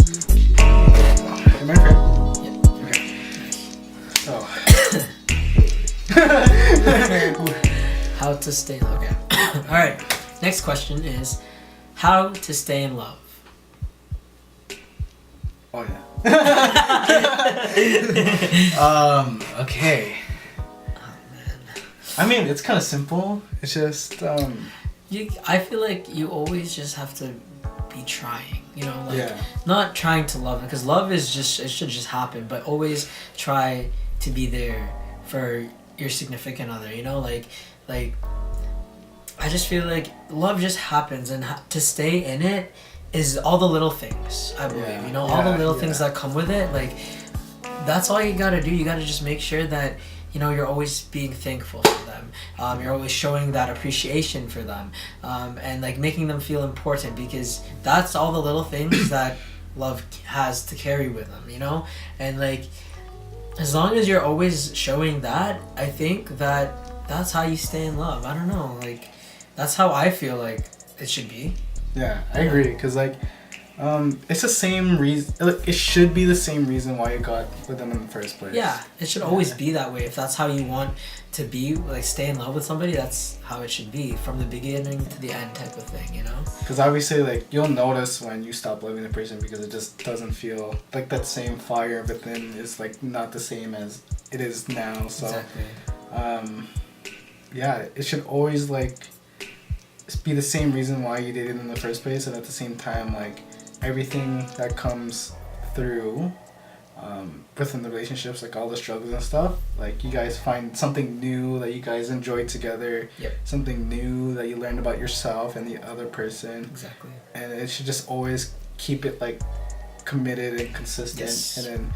should be okay. Am I correct? Yeah. Okay. So. How to stay in love. Okay. All right. Next question is how to stay in love. Oh yeah. Okay. Oh man. I mean, it's kind of simple. It's just I feel like you always just have to be trying. You know, like yeah. not trying to love, because love is just, it should just happen, but always try to be there for your significant other. You know, like I just feel like love just happens, and to stay in it is all the little things, I believe. Yeah, you know, all the little things yeah. that come with it. Like, that's all you gotta do. You gotta just make sure that, you know, you're always being thankful for them. You're always showing that appreciation for them, and like making them feel important, because that's all the little things that love has to carry with them. You know, and like as long as you're always showing that, I think that's how you stay in love. I don't know, like that's how I feel like it should be. Yeah, I agree. Because, like, it's the same reason. Like, it should be the same reason why you got with them in the first place. Yeah, it should always be that way. If that's how you want to be, like, stay in love with somebody, that's how it should be. From the beginning to the end type of thing, you know? Because obviously, like, you'll notice when you stop loving the person because it just doesn't feel like that same fire within is, like, not the same as it is now. So, Exactly. Yeah, it should always, like, be the same reason why you did it in the first place, and at the same time, like, everything that comes through within the relationships, like all the struggles and stuff, like you guys find something new that you guys enjoy together. Yep. Something new that you learned about yourself and the other person. Exactly. And it should just always keep it like committed and consistent. Yes. And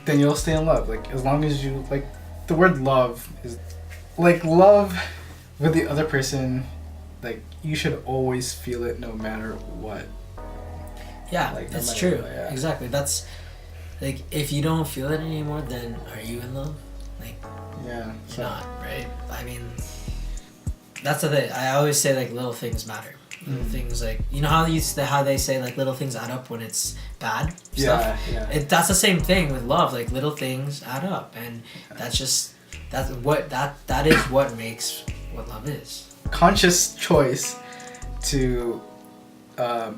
then you'll stay in love. Like, as long as you, like, the word love is like love with the other person. Like, you should always feel it no matter what. Yeah, Like, no that's matter true. what, yeah. Exactly. That's, like, if you don't feel it anymore, then are you in love? Like, Yeah. you're not, right? I mean, that's the thing. I always say, like, little things matter. Little things, like, you know how they say, like, little things add up when it's bad stuff? Yeah. That's the same thing with love. Like, little things add up, and that is what makes what love is. Conscious choice to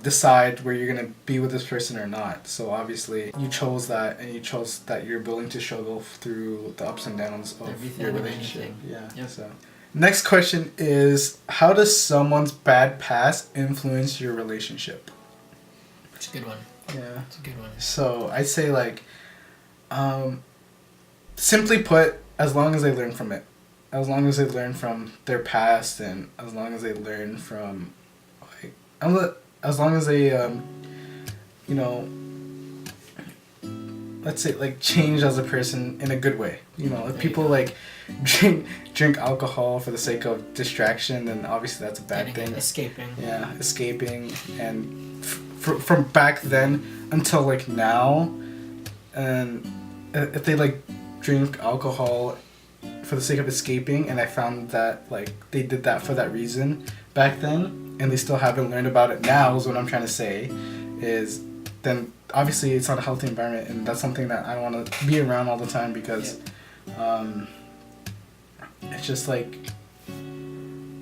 decide where you're gonna be with this person or not. So obviously you chose that, and you chose that you're willing to struggle through the ups and downs of Everything your and relationship. anything. Yeah. Yep. So next question is, how does someone's bad past influence your relationship? It's a good one. Yeah. It's a good one. So I'd say, like, simply put, as long as they learn from it. As long as they learn from their past, and as long as they learn from, like, as long as they, you know, let's say, like, change as a person in a good way. You know, if people, like, drink alcohol for the sake of distraction, then obviously that's a bad thing. Escaping. Yeah, escaping, and from back then until, like, now, and if they, like, drink alcohol for the sake of escaping, and I found that, like, they did that for that reason back then, and they still haven't learned about it now, is what I'm trying to say, is then obviously it's not a healthy environment, and that's something that I don't want to be around all the time, because it's just like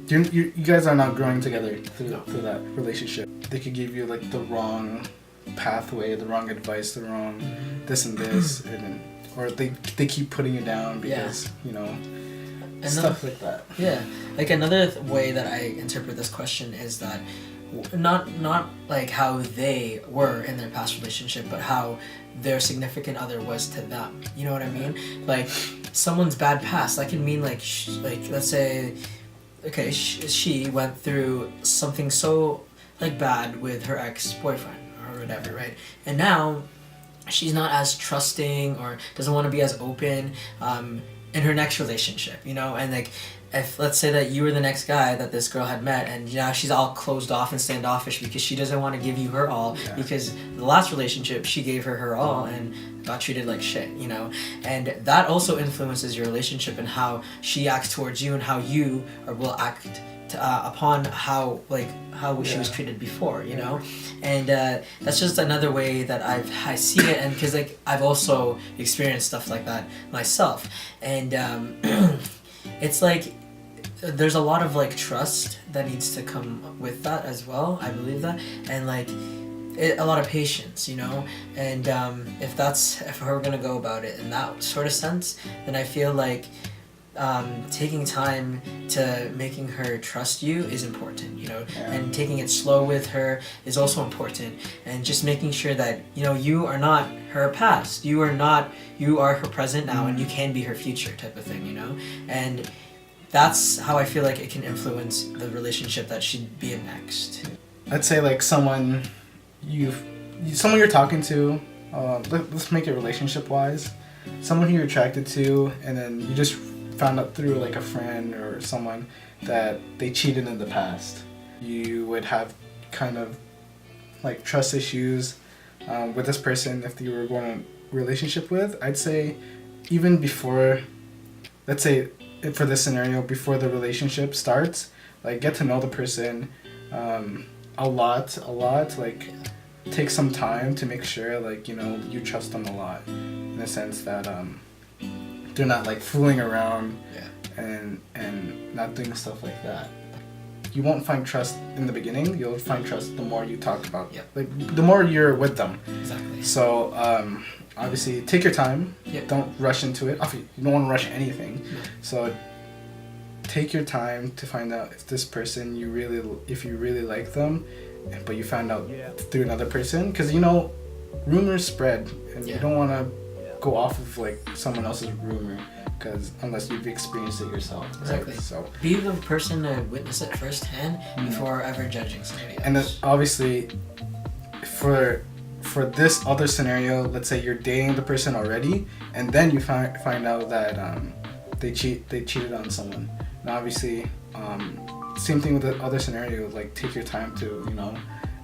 you guys are not growing together through that relationship. They could give you, like, the wrong pathway, the wrong advice, the wrong this and this, and then, or they keep putting you down because, you know, stuff like that. Yeah, like, another way that I interpret this question is that not like how they were in their past relationship, but how their significant other was to them. You know what I mean? Like, someone's bad past, that can mean, like, let's say, okay, she went through something so, like, bad with her ex-boyfriend or whatever, right? And now she's not as trusting, or doesn't want to be as open in her next relationship, you know? And, like, if, let's say that you were the next guy that this girl had met, and now she's all closed off and standoffish because she doesn't want to give you her all, because the last relationship she gave her all and got treated like shit, you know? And that also influences your relationship and how she acts towards you, and how you will act upon how she was treated before, you know, and that's just another way that I see it, and because like I've also experienced stuff like that myself, and it's like there's a lot of like trust that needs to come with that as well. I believe that, and like a lot of patience, you know, and if we're gonna go about it in that sort of sense, then I feel like taking time to making her trust you is important, you know, and taking it slow with her is also important, and just making sure that, you know, you are not her past, you are her present now, and you can be her future type of thing, you know, and that's how I feel like it can influence the relationship that should be in next. I'd say like someone you're talking to, let's make it relationship wise, someone who you're attracted to, and then you just found out through like a friend or someone that they cheated in the past. You would have kind of like trust issues with this person if you were going to relationship with. I'd say even before, let's say for this scenario, before the relationship starts, like get to know the person a lot, like take some time to make sure like, you know, you trust them a lot, in the sense that they're not like fooling around and not doing stuff like that. You won't find trust in the beginning. You'll find trust the more you talk about like the more you're with them. Exactly. So obviously take your time. Don't rush into it. You don't want to rush anything. So take your time to find out if this person if you really like them, but you found out through another person, because you know rumors spread, and you don't want to go off of like someone else's rumor, because unless you've experienced it yourself. Exactly. Right? So be the person to witness it firsthand before ever judging somebody else. And then obviously for this other scenario, let's say you're dating the person already, and then you find out that they cheated on someone. And obviously same thing with the other scenario, like take your time to, you know,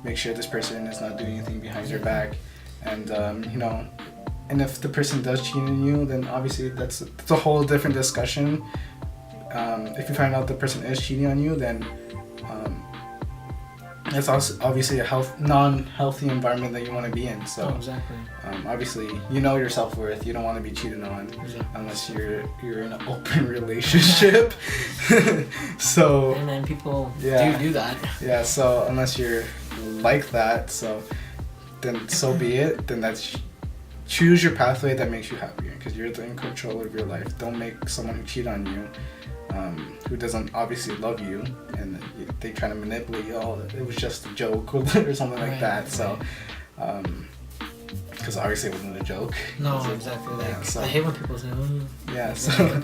make sure this person is not doing anything behind your back, and you know, and if the person does cheat on you, then obviously that's a whole different discussion. If you find out the person is cheating on you, then it's also obviously a non-healthy environment that you want to be in. So exactly. Obviously you know your self-worth. You don't want to be cheated on unless you're in an open relationship. So and then people do that. Yeah, so unless you're like that, so then so be it. Then choose your pathway that makes you happier, because you're in control of your life. Don't make someone who cheat on you, who doesn't obviously love you, and they try to manipulate you. Oh, it was just a joke or something like that. So, because obviously it wasn't a joke. No, exactly. Like, so, I hate when people say,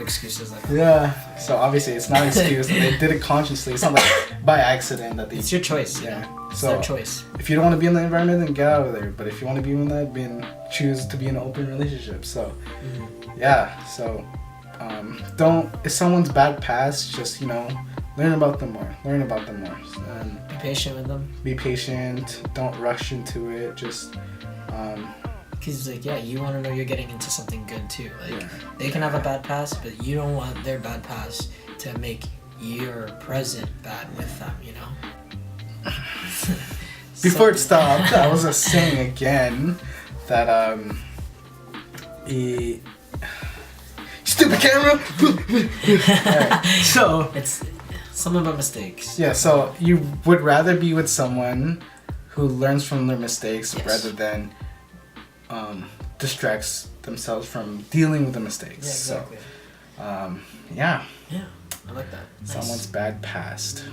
excuses like that. Yeah. So obviously it's not an excuse. They did it consciously. It's not like by accident that they. It's your choice. Yeah. It's So their choice. if you don't want to be in the environment, then get out of there. But if you want to be in that, then choose to be in an open relationship. So, yeah. So, if someone's bad past, just, you know, learn about them more. And be patient with them. Be patient. Don't rush into it. Just, because like you want to know you're getting into something good too. Like they can have a bad past, but you don't want their bad past to make your present bad with them. You know. Before it stopped, I was just saying again that stupid camera. Right. So it's some of our mistakes. Yeah. So you would rather be with someone who learns from their mistakes rather than distracts themselves from dealing with the mistakes. Yeah, exactly. So, yeah. Yeah, I like that. Nice. Someone's bad past.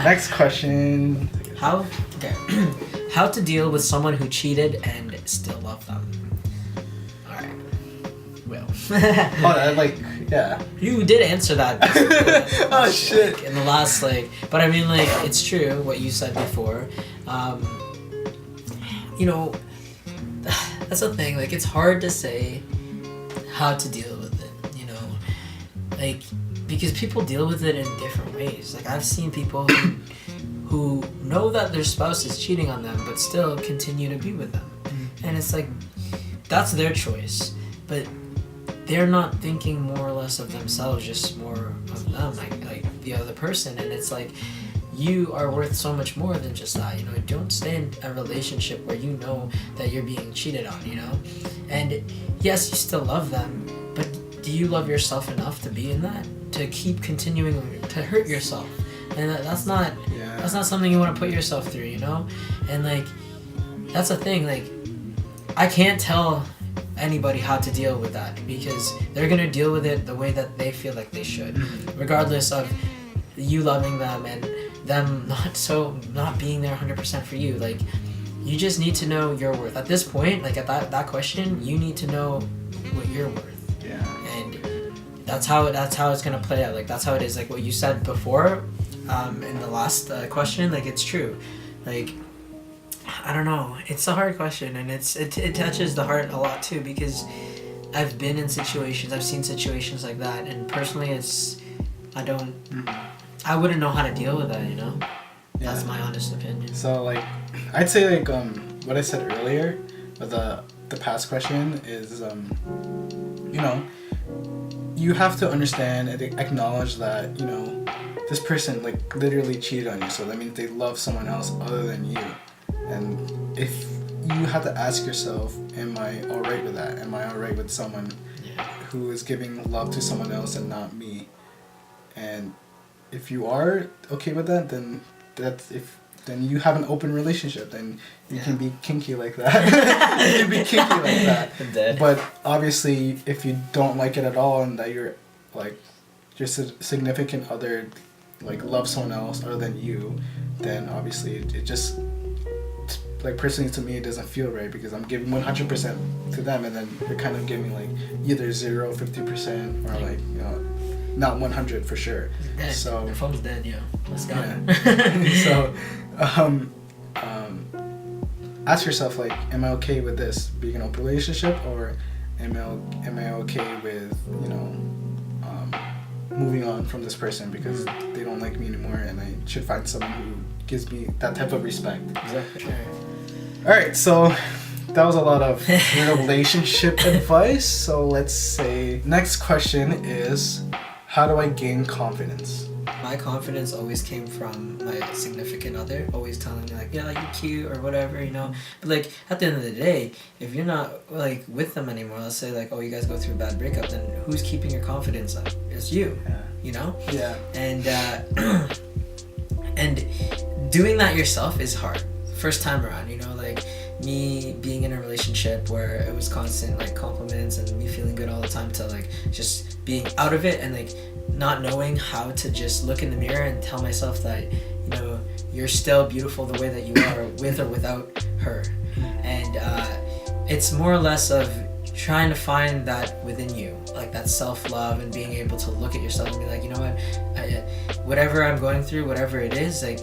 Next question. How to deal with someone who cheated and still love them? Alright. Well. You did answer that. Oh shit. In the last but I mean it's true what you said before. You know, that's the thing, it's hard to say how to deal with it, you know, because people deal with it in different ways. I've seen people who know that their spouse is cheating on them but still continue to be with them. And it's that's their choice. But they're not thinking more or less of themselves, just more of them, like the other person. And it's like, you are worth so much more than just that, you know. Don't stay in a relationship where you know that you're being cheated on, you know. And yes, you still love them, but do you love yourself enough to be in that, to keep continuing to hurt yourself? And that's not something you want to put yourself through, you know. And like, that's the thing, like, I can't tell anybody how to deal with that, because they're gonna deal with it the way that they feel like they should, regardless of you loving them and them not being there 100% for you. Like, you just need to know your worth at this point. Like, at that question, you need to know what you're worth. Yeah. And that's how it's gonna play out. Like, that's how it is. Like what you said before, in the last question, like, it's true. Like, I don't know. It's a hard question, and it touches the heart a lot too, because I've been in situations, I've seen situations like that, and personally, I wouldn't know how to deal with that, you know? Yeah. That's my honest opinion. So, like, I'd say, like, what I said earlier, with the past question is, you know, you have to understand and acknowledge that, you know, this person, like, literally cheated on you, so that means they love someone else other than you. And if you have to ask yourself, am I alright with that? Am I alright with someone who is giving love to someone else and not me? And if you are okay with that, then then you have an open relationship. Then you can be kinky like that. You can be kinky like that. I'm dead. But obviously, if you don't like it at all, and that you're like just a significant other, like, love someone else other than you, then obviously it just, like, personally to me, it doesn't feel right, because I'm giving 100% to them, and then you're kind of giving, like, either 0, 50%, or, like, you know, not 100 for sure. Dead. So your phone's dead, yo. Let's go. Yeah. So, ask yourself, like, am I okay with this being an open relationship, or am I okay with, you know, moving on from this person because they don't like me anymore, and I should find someone who gives me that type of respect. Exactly. Sure. All right, so that was a lot of relationship advice. So let's say next question is, how do I gain confidence? My confidence always came from my significant other, always telling me, like, yeah, you're cute or whatever, you know. But, like, at the end of the day, if you're not, like, with them anymore, let's say, like, oh, you guys go through a bad breakup, then who's keeping your confidence up? It's you, you know? Yeah. And and doing that yourself is hard. First time around, you know, like, me being in a relationship where it was constant, like, compliments and me feeling good all the time, to, like, just being out of it and, like, not knowing how to just look in the mirror and tell myself that, you know, you're still beautiful the way that you are, with or without her. And it's more or less of trying to find that within you, like, that self-love, and being able to look at yourself and be like, you know what, whatever I'm going through, whatever it is, like,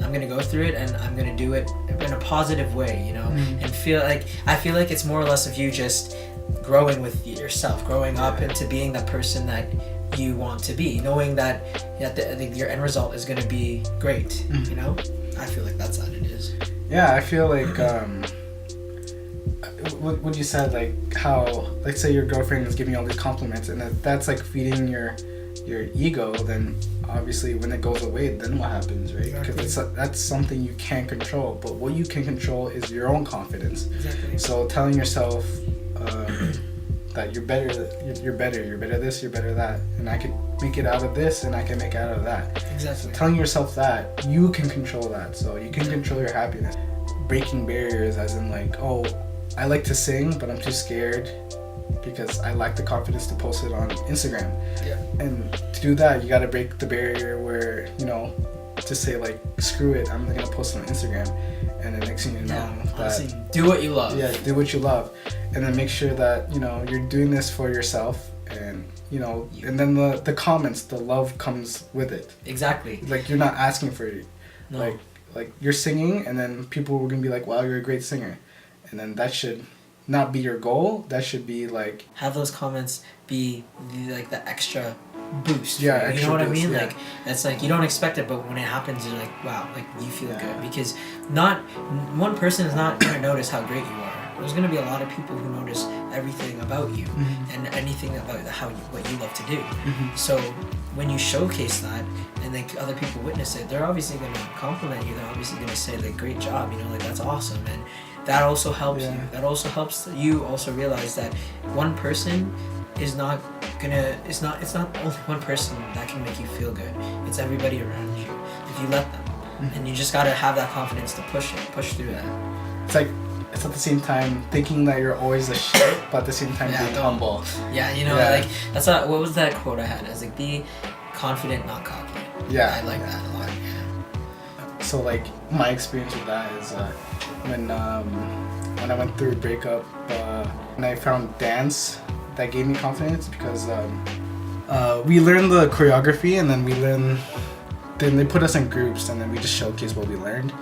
I'm gonna go through it, and I'm gonna do it in a positive way, you know. And I feel like it's more or less of you just growing with yourself, growing up into being that person that you want to be, knowing that your end result is gonna be great, you know. I feel like that's what it is. Yeah, I feel like what you said, like, how, like, say your girlfriend is giving you all these compliments, and that's like feeding your ego, then obviously when it goes away, then what happens, right? Because that's something you can't control. But what you can control is your own confidence. Exactly. So telling yourself that you're better this, you're better that, and I can make it out of this, and I can make it out of that. Exactly. So telling yourself that you can control that, so you can control your happiness. Breaking barriers, as in, like, oh, I like to sing, but I'm too scared because I lack the confidence to post it on Instagram. Yeah. And to do that, you gotta break the barrier where, you know, to say, like, screw it, I'm gonna post it on Instagram. And then next thing you know, honestly, do what you love. Yeah, do what you love. And then make sure that, you know, you're doing this for yourself, and, you know, and then the comments, the love comes with it. Exactly. Like, you're not asking for it. No. Like you're singing, and then people were gonna be like, wow, you're a great singer. And then that should not be your goal. That should be, like, have those comments be like the extra boost. Yeah, you extra know what boost, I mean? yeah. Like, it's like you don't expect it, but when it happens, you're like, wow, like, you feel good, because not one person is not gonna notice how great you are. there's gonna be a lot of people who notice everything about you and anything about what you love to do. So when you showcase that and then other people witness it, they're obviously gonna compliment you. They're obviously gonna say like, great job, you know, like that's awesome. And that also helps you. That also helps you also realize that one person is not gonna. It's not only one person that can make you feel good. It's everybody around you if you let them. And you just gotta have that confidence to push through that. It's like, it's at the same time thinking that you're always a shit, but at the same time being humble. Yeah, you know, like that's what was that quote I had? I was like, be confident, not cocky. Yeah. I like that a lot. So like my experience with that is when I went through a breakup, and I found dance that gave me confidence because we learned the choreography and then then they put us in groups and then we just showcase what we learned,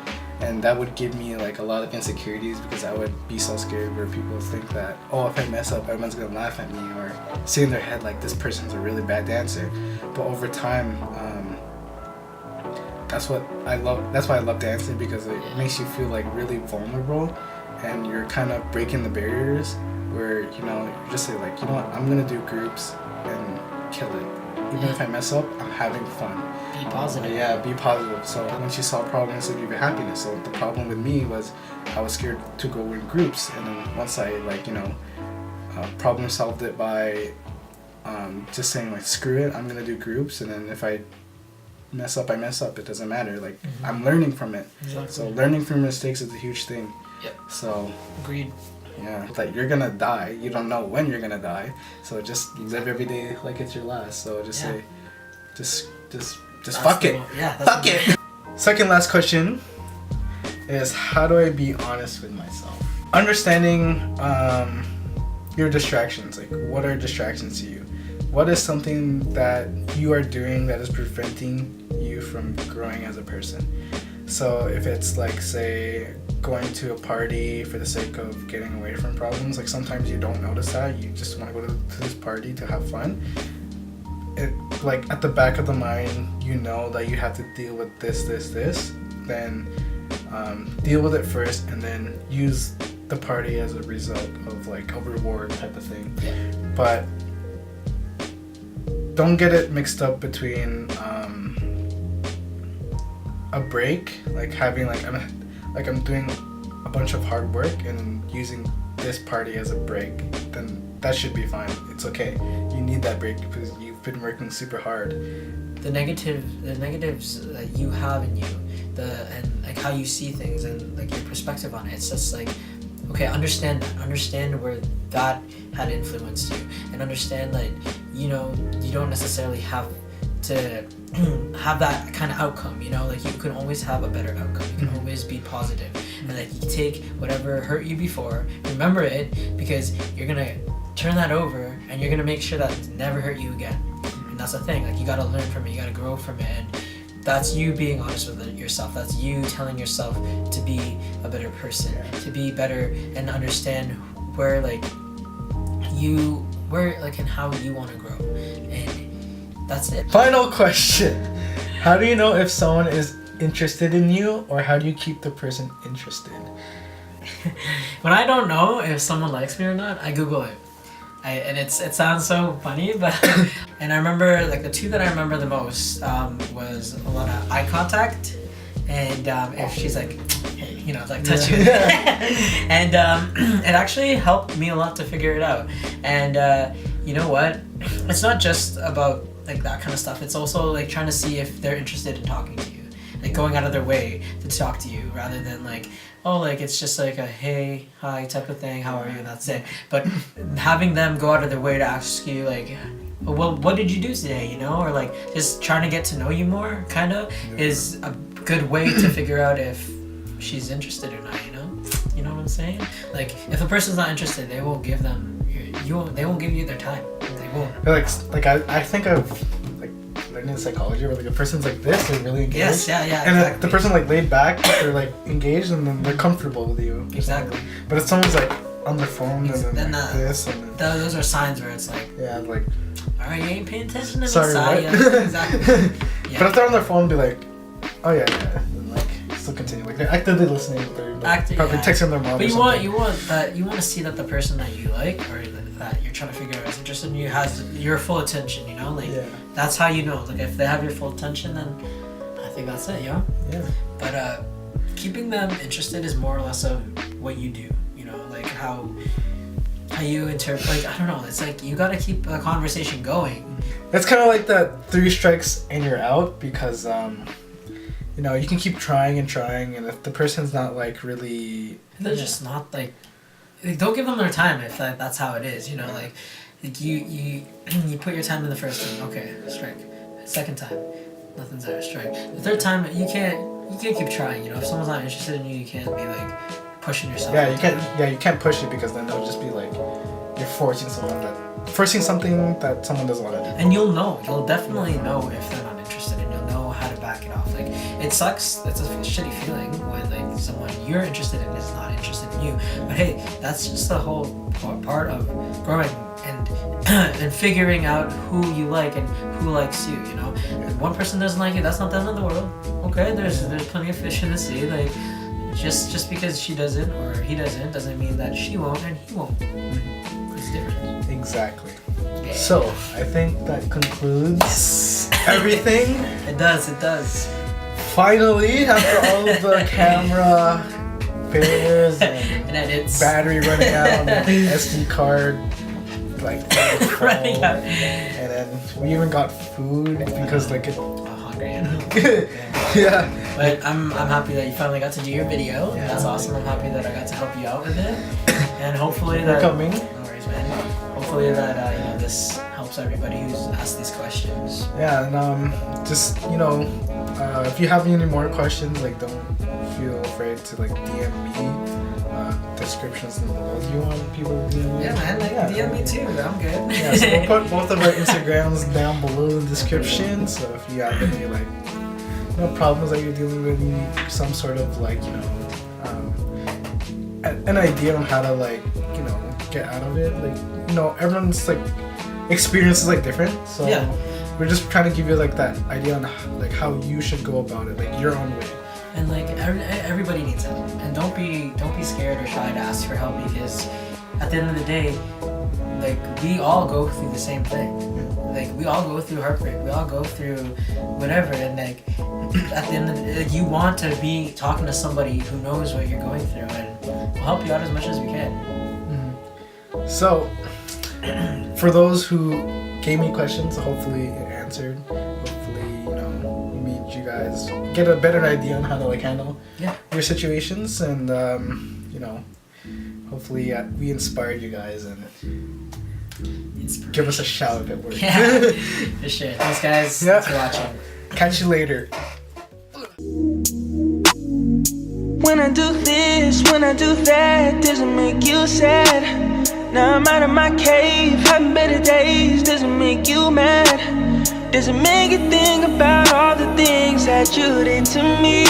and that would give me like a lot of insecurities because I would be so scared where people think that, oh, if I mess up everyone's gonna laugh at me or say in their head like this person's a really bad dancer. But over time, that's why I love dancing, because it makes you feel like really vulnerable and you're kind of breaking the barriers where, you know, you just say like, you know what, I'm gonna do groups and kill it. Even if I mess up, I'm having fun. Be positive. Be positive. So when she saw problems, it gave you happiness. So the problem with me was I was scared to go in groups, and then once I like, you know, problem solved it by just saying like, screw it, I'm gonna do groups, and then if I mess up, I mess up. It doesn't matter. Like I'm learning from it. Exactly. So learning from mistakes is a huge thing. Yep. So agreed. Yeah, like you're gonna die. You don't know when you're gonna die. So just live every day like it's your last. So just say, just fuck it. Fuck it. Second last question is, how do I be honest with myself? Understanding your distractions. Like, what are distractions to you? What is something that you are doing that is preventing you from growing as a person? So if it's like, say, going to a party for the sake of getting away from problems, like sometimes you don't notice that, you just want to go to this party to have fun. It, like at the back of the mind, you know that you have to deal with this, then deal with it first and then use the party as a result of like a reward type of thing. But don't get it mixed up between a break, like having like I'm doing a bunch of hard work and then using this party as a break, then that should be fine. It's okay. You need that break because you've been working super hard. The negatives that you have in you, and like how you see things and like your perspective on it. It's just like, okay, understand where that had influenced you, and understand that, you know, you don't necessarily have to have that kind of outcome, you know, like you can always have a better outcome. You can always be positive, and like you take whatever hurt you before, remember it, because you're gonna turn that over and you're gonna make sure that it never hurt you again. And that's the thing, like you gotta learn from it, you gotta grow from it, and that's you being honest with yourself. That's you telling yourself to be a better person, to be better and understand where and how you want to grow. And that's it. Final question. How do you know if someone is interested in you, or how do you keep the person interested? When I don't know if someone likes me or not, I Google it. It sounds so funny, but and I remember like the two that I remember the most was a lot of eye contact, and if she's like, hey, you know, like touch you, and it actually helped me a lot to figure it out. And you know what? It's not just about like that kind of stuff. It's also like trying to see if they're interested in talking to you, like going out of their way to talk to you, rather than like, oh, like it's just like a hey, hi type of thing, how are you, and that's it. But having them go out of their way to ask you like, well, what did you do today, you know, or like just trying to get to know you more, kind of, is a good way to figure out if she's interested or not, you know what I'm saying? Like if a person's not interested, they won't give them, they won't give you their time. They won't. Like I think of like learning psychology where like a person's like this, they're really engaged. Yes, yeah, and exactly. the person like laid back, they're like engaged, and then they're comfortable with you. Exactly. But if someone's like on their phone and then like this, and then those are signs where it's like, like, all right, you ain't paying attention to me. Sorry, what? Exactly. Yeah. But if they're on their phone, be like, oh yeah, and like still continue Like they're actively listening. They're probably texting their mom. But you want to see that the person that you like or that you're trying to figure out is interested in you has your full attention. You know, like that's how you know. Like if they have your full attention, then I think that's it. Yeah. But keeping them interested is more or less of what you do. You know, like how you interpret. Like I don't know. It's like you gotta keep a conversation going. It's kind of like that 3 strikes and you're out because you know, you can keep trying and trying, and if the person's not like really, they're just not like don't give them their time if that's how it is. You know, like you put your time in the first time. Okay, strike. Second time, nothing's there. Strike. The third time, you can't keep trying. You know, if someone's not interested in you, you can't be like pushing yourself. Yeah, you can't. Yeah, you can't push it because then they'll just be like you're forcing something that someone doesn't want to do. And you'll know. You'll definitely know if they're not interested, and you'll know how to back it off. Like it sucks. It's a shitty feeling when like someone you're interested in is not interested in you. But hey, that's just the whole part of growing and and figuring out who you like and who likes you. You know, if one person doesn't like you, that's not the end of the world. Okay, there's plenty of fish in the sea. Like just because she doesn't or he doesn't mean that she won't and he won't. It's different. Exactly. Yeah. So I think that concludes everything. It does. Finally, after all of the camera failures and edits, battery running out, SD card like running out, and then we even got food because like I'm hungry. Yeah. But I'm happy that you finally got to do your video. Yeah. That's awesome. I'm happy that I got to help you out with it, and hopefully that. Coming. No worries, man. Hopefully that you know this helps everybody who's asked these questions. Yeah, and just you know, if you have any more questions, like don't feel afraid to like DM me. Descriptions and below. Do you want people to DM me? Yeah, man, like DM me too. I'm good. Yeah, so we'll put both of our Instagrams down below in the description. So if you have any like problems that you're dealing with, some sort of like an idea on how to like get out of it. Like everyone's like experience is like different. So we're just trying to give you like that idea on like how you should go about it, like your own way. And like everybody needs help, and don't be scared or shy to ask for help because at the end of the day, like we all go through the same thing. Like we all go through heartbreak, we all go through whatever, and like at the end of the day, like, you want to be talking to somebody who knows what you're going through, and we'll help you out as much as we can. Mm-hmm. So, for those who gave me questions, hopefully it answered. You guys get a better idea on how to like handle your situations, and hopefully we inspired you guys and give us a shout if it works. Yeah, for sure. Thanks guys. Thanks for watching. Catch you later. When I do this, when I do that, doesn't make you sad. Now I'm out of my cave, having better days, doesn't make you mad. Does it make you think about all the things that you did to me?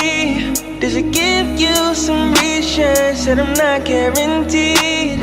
Does it give you some reassurance that I'm not guaranteed?